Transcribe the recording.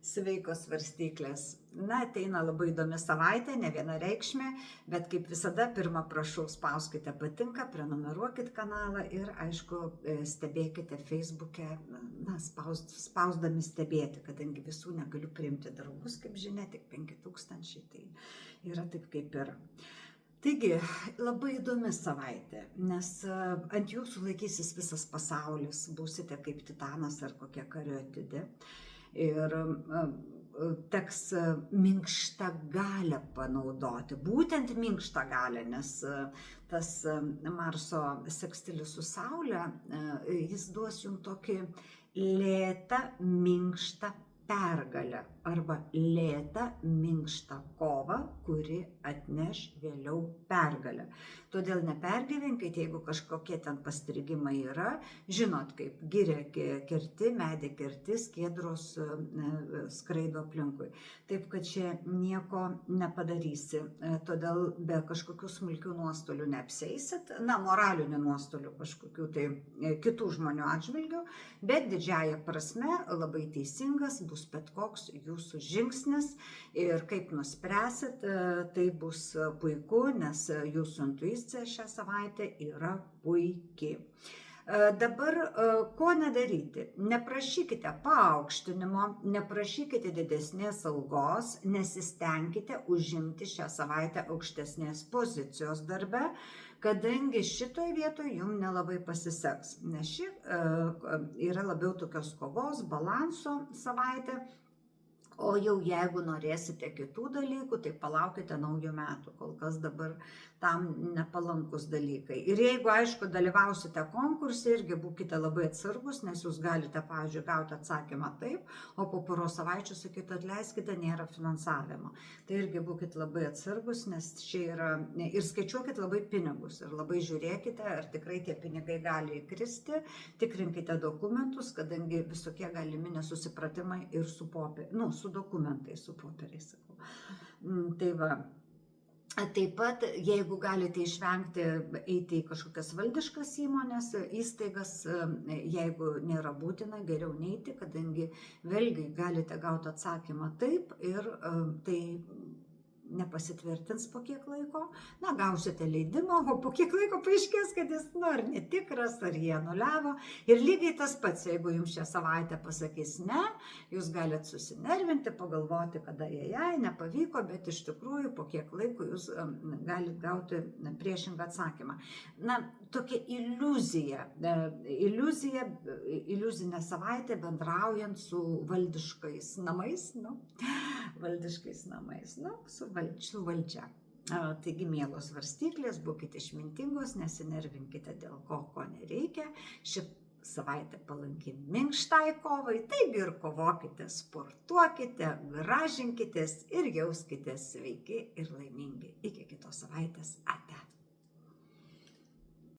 Sveikos svarstyklės. Na, ateina labai įdomi savaitė, ne vienareikšmė, bet kaip visada, pirmą prašau, spauskite patinka, prenumeruokit kanalą ir, aišku, stebėkite Facebook'e, na, spausdami stebėti, kadangi visų negaliu priimti draugus, kaip žinia, tik 5000, tai yra taip kaip yra. Taigi, labai įdomi savaitė, nes ant jūsų laikysis visas pasaulis, būsite kaip Titanas ar kokia kariotidė. Ir teks minkštą galią panaudoti, būtent minkštą galią, nes tas Marso sekstilis su Saule, jis duos jums tokį lėtą, minkštą pergalę arba lėtą, minkštą kovą, kuri atneš vėliau pergalę. Todėl nepergyvenkite, jeigu kažkokie ten pastrigimai yra, žinot, kaip giria kerti, medį kerti, skiedros skraido aplinkui. Taip, kad čia nieko nepadarysi, todėl be kažkokių smulkių nuostolių neapseisit, na, moralinių nuostolių kažkokių tai kitų žmonių atžvilgių, bet didžiąja prasme labai teisingas bus bet koks jūsų žingsnis ir kaip nuspręsit, tai bus puiku, nes jūsų intuicija šią savaitę yra puikiai. Dabar ko nedaryti? Neprašykite paaukštinimo, neprašykite didesnės algos, nesistengkite užimti šią savaitę aukštesnės pozicijos darbe, kadangi šitoj vietoje jums nelabai pasiseks, nes ši yra labiau tokios kovos, balanso savaitė. O jau jeigu norėsite kitų dalykų, tai palaukite naujų metų, kol kas dabar tam nepalankus dalykai. Ir jeigu, aišku, dalyvausite konkurse, irgi būkite labai atsargus, nes jūs galite, pavyzdžiui, gauti atsakymą taip, o po poros savaičių sakyti, atleiskite, nėra finansavimo. Tai irgi būkite labai atsargus, nes čia yra, ir skaičiuokit labai pinigus, ir labai žiūrėkite, ar tikrai tie pinigai gali įkristi, tikrinkite dokumentus, kadangi visokie galimi nesusipratimai ir su su dokumentais, su popieriais, sakau. Tai va. Taip pat, jeigu galite išvengti eiti į kažkokias valdiškas įmonės, įstaigas, jeigu nėra būtina, geriau neiti, kadangi vėlgi galite gauti atsakymą taip ir tai nepasitvirtins po kiek laiko, na, gausite leidimą, o po kiek laiko paaiškės, kad jis ar netikras, ar jie anuliavo. Ir lygiai tas pats, jeigu jums šią savaitę pasakys ne, jūs galite susinervinti, pagalvoti, kada jai nepavyko, bet iš tikrųjų po kiek laiko jūs galite gauti priešingą atsakymą. Na, tokia iliuzija, iliuzinė savaitė bendraujant su valdiškais namais, su valdžia. Taigi, mielos svarstyklės, būkite išmintingos, nesinervinkite dėl ko nereikia. Ši savaitė palanki minkštai kovai, taigi ir kovokite, sportuokite, gražinkitės ir jauskitės sveiki ir laimingi. Iki kitos savaitės. Ate.